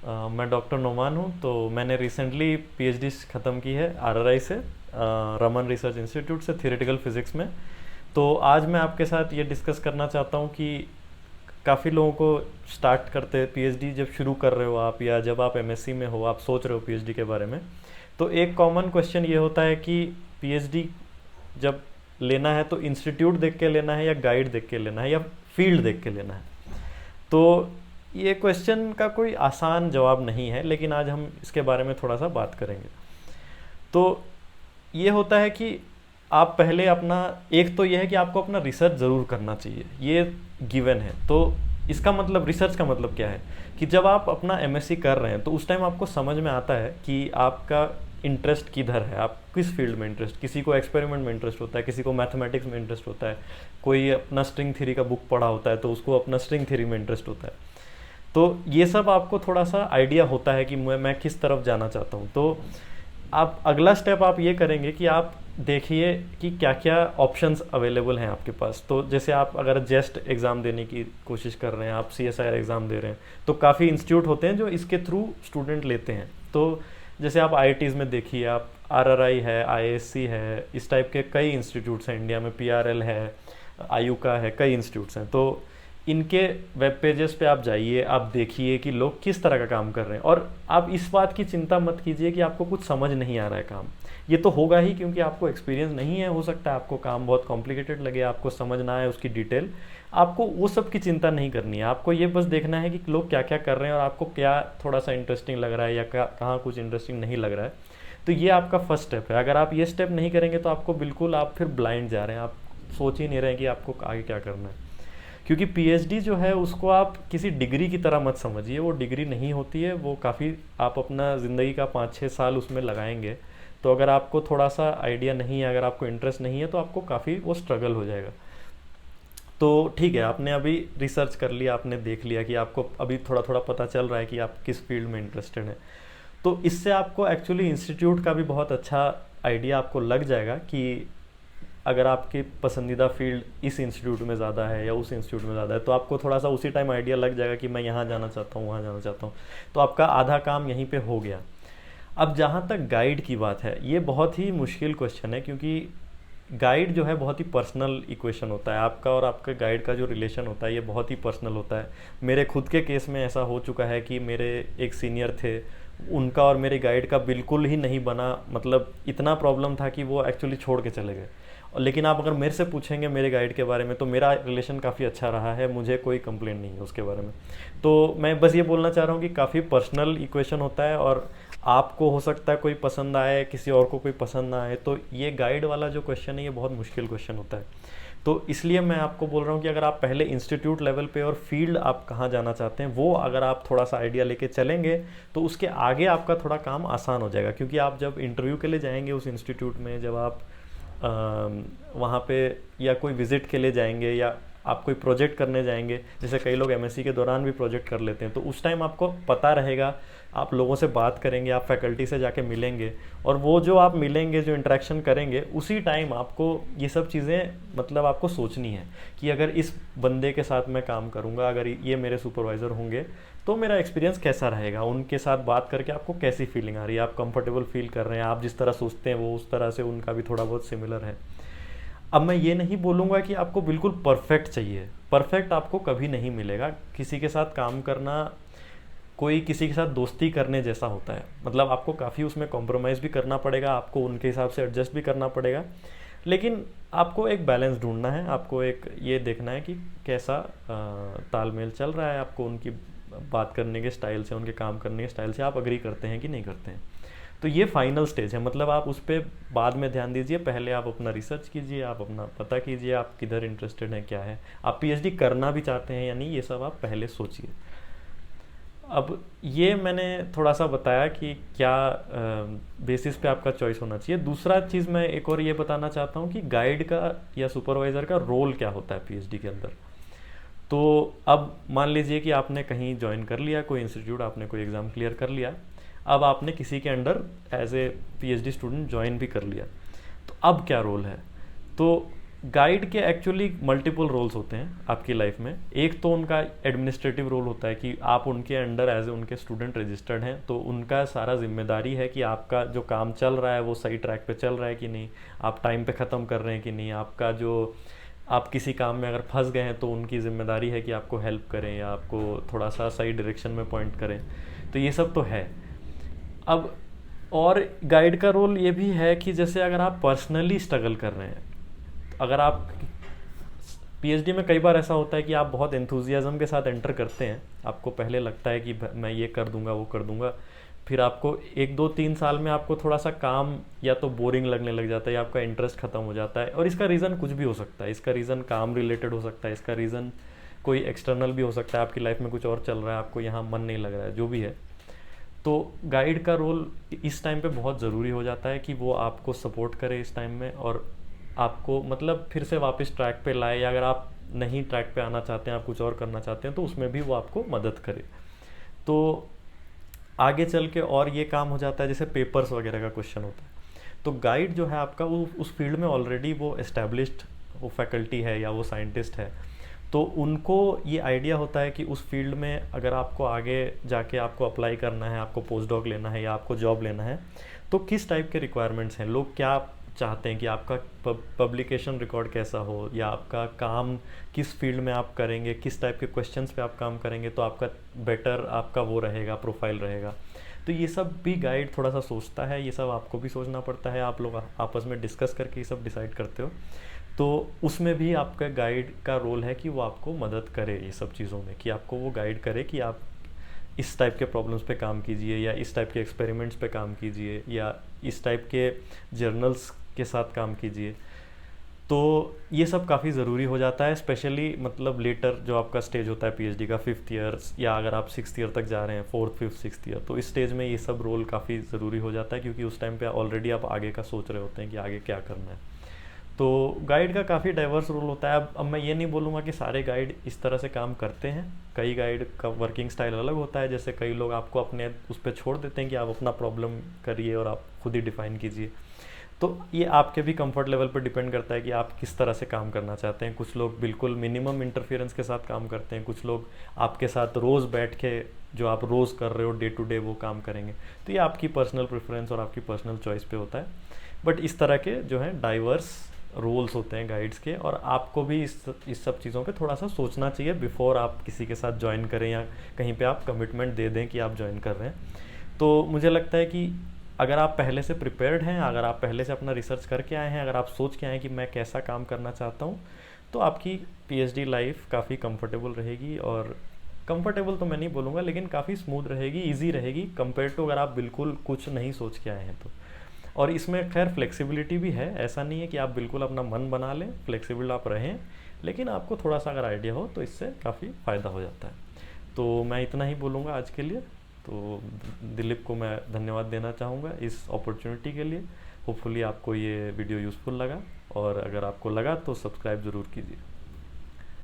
मैं डॉक्टर नोमान हूँ। तो मैंने रिसेंटली पीएचडी ख़त्म की है आरआरआई से, रमन रिसर्च इंस्टीट्यूट से, थियोरेटिकल फिज़िक्स में। तो आज मैं आपके साथ ये डिस्कस करना चाहता हूँ कि काफ़ी लोगों को स्टार्ट करते पीएचडी जब शुरू कर रहे हो आप, या जब आप एमएससी में हो, आप सोच रहे हो पीएचडी के बारे में, तो एक कॉमन क्वेश्चन ये होता है कि पीएचडी जब लेना है तो इंस्टीट्यूट देख के लेना है, या गाइड देख के लेना है, या फील्ड देख के लेना है। तो ये क्वेश्चन का कोई आसान जवाब नहीं है, लेकिन आज हम इसके बारे में थोड़ा सा बात करेंगे। तो ये होता है कि आप पहले अपना, एक तो ये है कि आपको अपना रिसर्च ज़रूर करना चाहिए, ये गिवन है। तो इसका मतलब, रिसर्च का मतलब क्या है कि जब आप अपना एमएससी कर रहे हैं तो उस टाइम आपको समझ में आता है कि आपका इंटरेस्ट किधर है, आप किस फील्ड में इंटरेस्ट, किसी को एक्सपेरिमेंट में इंटरेस्ट होता है, किसी को मैथमेटिक्स में इंटरेस्ट होता है, कोई अपना स्ट्रिंग थ्योरी का बुक पढ़ा होता है तो उसको अपना स्ट्रिंग थ्योरी में इंटरेस्ट होता है। तो ये सब आपको थोड़ा सा आइडिया होता है कि मैं किस तरफ जाना चाहता हूँ। तो आप अगला स्टेप आप ये करेंगे कि आप देखिए कि क्या क्या ऑप्शंस अवेलेबल हैं आपके पास। तो जैसे आप अगर जेस्ट एग्ज़ाम देने की कोशिश कर रहे हैं, आप सीएसआईआर एग्ज़ाम दे रहे हैं, तो काफ़ी इंस्टीट्यूट होते हैं जो इसके थ्रू स्टूडेंट लेते हैं। तो जैसे आप आईआईटीज़ में देखिए, आप आरआरआई है, आईएससी है, इस टाइप के कई इंस्टीट्यूट्स हैं इंडिया में, पीआरएल है, आयुका है, कई इंस्टीट्यूट्स हैं। तो इनके वेब पेजेस पे आप जाइए, आप देखिए कि लोग किस तरह का काम कर रहे हैं। और आप इस बात की चिंता मत कीजिए कि आपको कुछ समझ नहीं आ रहा है काम, ये तो होगा ही, क्योंकि आपको एक्सपीरियंस नहीं है। हो सकता है आपको काम बहुत कॉम्प्लिकेटेड लगे, आपको समझ ना आए उसकी डिटेल, आपको वो सब की चिंता नहीं करनी है। आपको ये बस देखना है कि लोग क्या क्या कर रहे हैं और आपको क्या थोड़ा सा इंटरेस्टिंग लग रहा है, या कहाँ कुछ इंटरेस्टिंग नहीं लग रहा है। तो ये आपका फर्स्ट स्टेप है। अगर आप ये स्टेप नहीं करेंगे तो आपको बिल्कुल, आप फिर ब्लाइंड जा रहे हैं, आप सोच ही नहीं रहे हैं कि आपको आगे क्या करना है। क्योंकि पीएचडी जो है उसको आप किसी डिग्री की तरह मत समझिए, वो डिग्री नहीं होती है। वो काफ़ी, आप अपना ज़िंदगी का 5-6 साल उसमें लगाएंगे। तो अगर आपको थोड़ा सा आइडिया नहीं है, अगर आपको इंटरेस्ट नहीं है, तो आपको काफ़ी वो स्ट्रगल हो जाएगा। तो ठीक है, आपने अभी रिसर्च कर लिया, आपने देख लिया कि आपको अभी थोड़ा थोड़ा पता चल रहा है कि आप किस फील्ड में इंटरेस्टेड हैं। तो इससे आपको एक्चुअली इंस्टीट्यूट का भी बहुत अच्छा आइडिया आपको लग जाएगा कि अगर आपकी पसंदीदा फील्ड इस इंस्टीट्यूट में ज़्यादा है या उस इंस्टीट्यूट में ज़्यादा है, तो आपको थोड़ा सा उसी टाइम आइडिया लग जाएगा कि मैं यहाँ जाना चाहता हूँ, वहाँ जाना चाहता हूँ। तो आपका आधा काम यहीं पे हो गया। अब जहाँ तक गाइड की बात है, ये बहुत ही मुश्किल क्वेश्चन है, क्योंकि गाइड जो है बहुत ही पर्सनल इक्वेशन होता है। आपका और आपके गाइड का जो रिलेशन होता है ये बहुत ही पर्सनल होता है। मेरे खुद के केस में ऐसा हो चुका है कि मेरे एक सीनियर थे, उनका और मेरे गाइड का बिल्कुल ही नहीं बना। मतलब इतना प्रॉब्लम था कि वो एक्चुअली छोड़ के चले गए। लेकिन आप अगर मेरे से पूछेंगे मेरे गाइड के बारे में, तो मेरा रिलेशन काफ़ी अच्छा रहा है, मुझे कोई कंप्लेंट नहीं है उसके बारे में। तो मैं बस ये बोलना चाह रहा हूँ कि काफ़ी पर्सनल इक्वेशन होता है, और आपको हो सकता है कोई पसंद आए, किसी और को कोई पसंद ना आए। तो ये गाइड वाला जो क्वेश्चन है ये बहुत मुश्किल क्वेश्चन होता है। तो इसलिए मैं आपको बोल रहा हूँ कि अगर आप पहले इंस्टीट्यूट लेवल पे और फील्ड आप कहाँ जाना चाहते हैं, वो अगर आप थोड़ा सा आइडिया लेके चलेंगे, तो उसके आगे आपका थोड़ा काम आसान हो जाएगा। क्योंकि आप जब इंटरव्यू के लिए जाएंगे उस इंस्टीट्यूट में, जब आप वहाँ पे या कोई विज़िट के लिए जाएंगे, या आप कोई प्रोजेक्ट करने जाएंगे, जैसे कई लोग एमएससी के दौरान भी प्रोजेक्ट कर लेते हैं, तो उस टाइम आपको पता रहेगा, आप लोगों से बात करेंगे, आप फैकल्टी से जाके मिलेंगे, और वो जो आप मिलेंगे, जो इंटरेक्शन करेंगे, उसी टाइम आपको ये सब चीज़ें, मतलब आपको सोचनी है कि अगर इस बंदे के साथ मैं काम करूँगा, अगर ये मेरे सुपरवाइज़र होंगे, तो मेरा एक्सपीरियंस कैसा रहेगा। उनके साथ बात करके आपको कैसी फीलिंग आ रही है, आप कंफर्टेबल फील कर रहे हैं, आप जिस तरह सोचते हैं वो उस तरह से उनका भी थोड़ा बहुत सिमिलर है। अब मैं ये नहीं बोलूँगा कि आपको बिल्कुल परफेक्ट चाहिए, परफेक्ट आपको कभी नहीं मिलेगा। किसी के साथ काम करना कोई किसी के साथ दोस्ती करने जैसा होता है। मतलब आपको काफ़ी उसमें कॉम्प्रोमाइज़ भी करना पड़ेगा, आपको उनके हिसाब से एडजस्ट भी करना पड़ेगा, लेकिन आपको एक बैलेंस ढूंढना है। आपको एक ये देखना है कि कैसा तालमेल चल रहा है, आपको उनकी बात करने के स्टाइल से, उनके काम करने के स्टाइल से आप अग्री करते हैं कि नहीं करते हैं। तो ये फाइनल स्टेज है, मतलब आप उस पर बाद में ध्यान दीजिए। पहले आप अपना रिसर्च कीजिए, आप अपना पता कीजिए आप किधर इंटरेस्टेड हैं, क्या है, आप पीएचडी करना भी चाहते हैं या नहीं, ये सब आप पहले सोचिए। अब ये मैंने थोड़ा सा बताया कि क्या बेसिस पे आपका चॉइस होना चाहिए। दूसरा चीज़ मैं एक और ये बताना चाहता हूँ कि गाइड का या सुपरवाइज़र का रोल क्या होता है पीएचडी के अंदर। तो अब मान लीजिए कि आपने कहीं ज्वाइन कर लिया, कोई इंस्टीट्यूट, आपने कोई एग्ज़ाम क्लियर कर लिया, अब आपने किसी के under as a PhD student join भी कर लिया, तो अब क्या रोल है। तो गाइड के एक्चुअली मल्टीपल रोल्स होते हैं आपकी लाइफ में। एक तो उनका एडमिनिस्ट्रेटिव रोल होता है कि आप उनके अंडर एज ए उनके स्टूडेंट रजिस्टर्ड हैं, तो उनका सारा जिम्मेदारी है कि आपका जो काम चल रहा है वो सही ट्रैक पे चल रहा है कि नहीं, आप टाइम पे ख़त्म कर रहे हैं कि नहीं, आपका जो आप किसी काम में अगर फंस गए हैं तो उनकी ज़िम्मेदारी है कि आपको हेल्प करें या आपको थोड़ा सा सही डायरेक्शन में पॉइंट करें। तो ये सब तो है। अब और गाइड का रोल ये भी है कि जैसे अगर आप पर्सनली स्ट्रगल कर रहे हैं, अगर आप पीएचडी में कई बार ऐसा होता है कि आप बहुत एंथुजियाज्म के साथ एंटर करते हैं, आपको पहले लगता है कि मैं ये कर दूंगा वो कर दूंगा, फिर आपको 1 2 3 साल में आपको थोड़ा सा काम या तो बोरिंग लगने लग जाता है या आपका इंटरेस्ट ख़त्म हो जाता है। और इसका रीज़न कुछ भी हो सकता है, इसका रीज़न काम रिलेटेड हो सकता है, इसका रीज़न कोई एक्सटर्नल भी हो सकता है, आपकी लाइफ में कुछ और चल रहा है, आपको यहाँ मन नहीं लग रहा है, जो भी है। तो गाइड का रोल इस टाइम पे बहुत ज़रूरी हो जाता है कि वो आपको सपोर्ट करे इस टाइम में, और आपको मतलब फिर से वापस ट्रैक पे लाए, या अगर आप नहीं ट्रैक पे आना चाहते हैं, आप कुछ और करना चाहते हैं, तो उसमें भी वो आपको मदद करे। तो आगे चल के और ये काम हो जाता है, जैसे पेपर्स वगैरह का क्वेश्चन होता है, तो गाइड जो है आपका वो उस फील्ड में ऑलरेडी वो एस्टेब्लिश्ड वो फैकल्टी है या वो साइंटिस्ट है, तो उनको ये आइडिया होता है कि उस फील्ड में अगर आपको आगे जाके आपको अप्लाई करना है, आपको पोस्ट डॉक लेना है या आपको जॉब लेना है, तो किस टाइप के रिक्वायरमेंट्स हैं, लोग क्या चाहते हैं कि आपका पब्लिकेशन रिकॉर्ड कैसा हो, या आपका काम किस फील्ड में आप करेंगे, किस टाइप के क्वेश्चंस पे आप काम करेंगे, तो आपका बेटर आपका वो रहेगा, प्रोफाइल रहेगा। तो ये सब भी गाइड थोड़ा सा सोचता है, ये सब आपको भी सोचना पड़ता है, आप लोग आपस में डिस्कस करके ये सब डिसाइड करते हो। तो उसमें भी आपका गाइड का रोल है कि वो आपको मदद करे ये सब चीज़ों में, कि आपको वो गाइड करे कि आप इस टाइप के प्रॉब्लम्स पे काम कीजिए, या इस टाइप के एक्सपेरिमेंट्स पे काम कीजिए, या इस टाइप के जर्नल्स के साथ काम कीजिए। तो ये सब काफ़ी ज़रूरी हो जाता है, स्पेशली मतलब लेटर जो आपका स्टेज होता है पीएचडी का, 5th ईयर, या अगर आप 6th ईयर तक जा रहे हैं, 4th 5th 6th ईयर, तो इस स्टेज में ये सब रोल काफ़ी ज़रूरी हो जाता है, क्योंकि उस टाइम पे ऑलरेडी आप आगे का सोच रहे होते हैं कि आगे क्या करना है। तो गाइड का काफ़ी डाइवर्स रोल होता है। अब मैं ये नहीं बोलूँगा कि सारे गाइड इस तरह से काम करते हैं, कई गाइड का वर्किंग स्टाइल अलग होता है। जैसे कई लोग आपको अपने उस पर छोड़ देते हैं कि आप अपना प्रॉब्लम करिए और आप खुद ही डिफ़ाइन कीजिए। तो ये आपके भी कंफर्ट लेवल पर डिपेंड करता है कि आप किस तरह से काम करना चाहते हैं। कुछ लोग बिल्कुल मिनिमम इंटरफेरेंस के साथ काम करते हैं, कुछ लोग आपके साथ रोज़ बैठ के जो आप रोज़ कर रहे हो डे टू डे वो काम करेंगे। तो ये आपकी पर्सनल प्रेफरेंस और आपकी पर्सनल चॉइस पे होता है। बट इस तरह के जो है डाइवर्स रोल्स होते हैं गाइड्स के, और आपको भी इस सब चीज़ों पे थोड़ा सा सोचना चाहिए बिफोर आप किसी के साथ ज्वाइन करें, या कहीं पे आप कमिटमेंट दे दें कि आप ज्वाइन कर रहे हैं। तो मुझे लगता है कि अगर आप पहले से प्रिपेयर्ड हैं, अगर आप पहले से अपना रिसर्च करके आए हैं, अगर आप सोच के आए हैं कि मैं कैसा काम करना चाहता हूँ, तो आपकी पीएचडी लाइफ काफ़ी कंफर्टेबल रहेगी। और कंफर्टेबल तो मैं नहीं बोलूँगा, लेकिन काफ़ी स्मूथ रहेगी, ईजी रहेगी कंपेयर टू अगर आप बिल्कुल कुछ नहीं सोच के आए हैं तो। और इसमें खैर फ्लेक्सिबिलिटी भी है, ऐसा नहीं है कि आप बिल्कुल अपना मन बना लें, फ्लेक्सिबल आप रहें, लेकिन आपको थोड़ा सा अगर आइडिया हो तो इससे काफ़ी फ़ायदा हो जाता है। तो मैं इतना ही बोलूँगा आज के लिए। तो दिलीप को मैं धन्यवाद देना चाहूँगा इस अपॉर्चुनिटी के लिए। होपफुली आपको ये वीडियो यूज़फुल लगा, और अगर आपको लगा तो सब्सक्राइब ज़रूर कीजिए।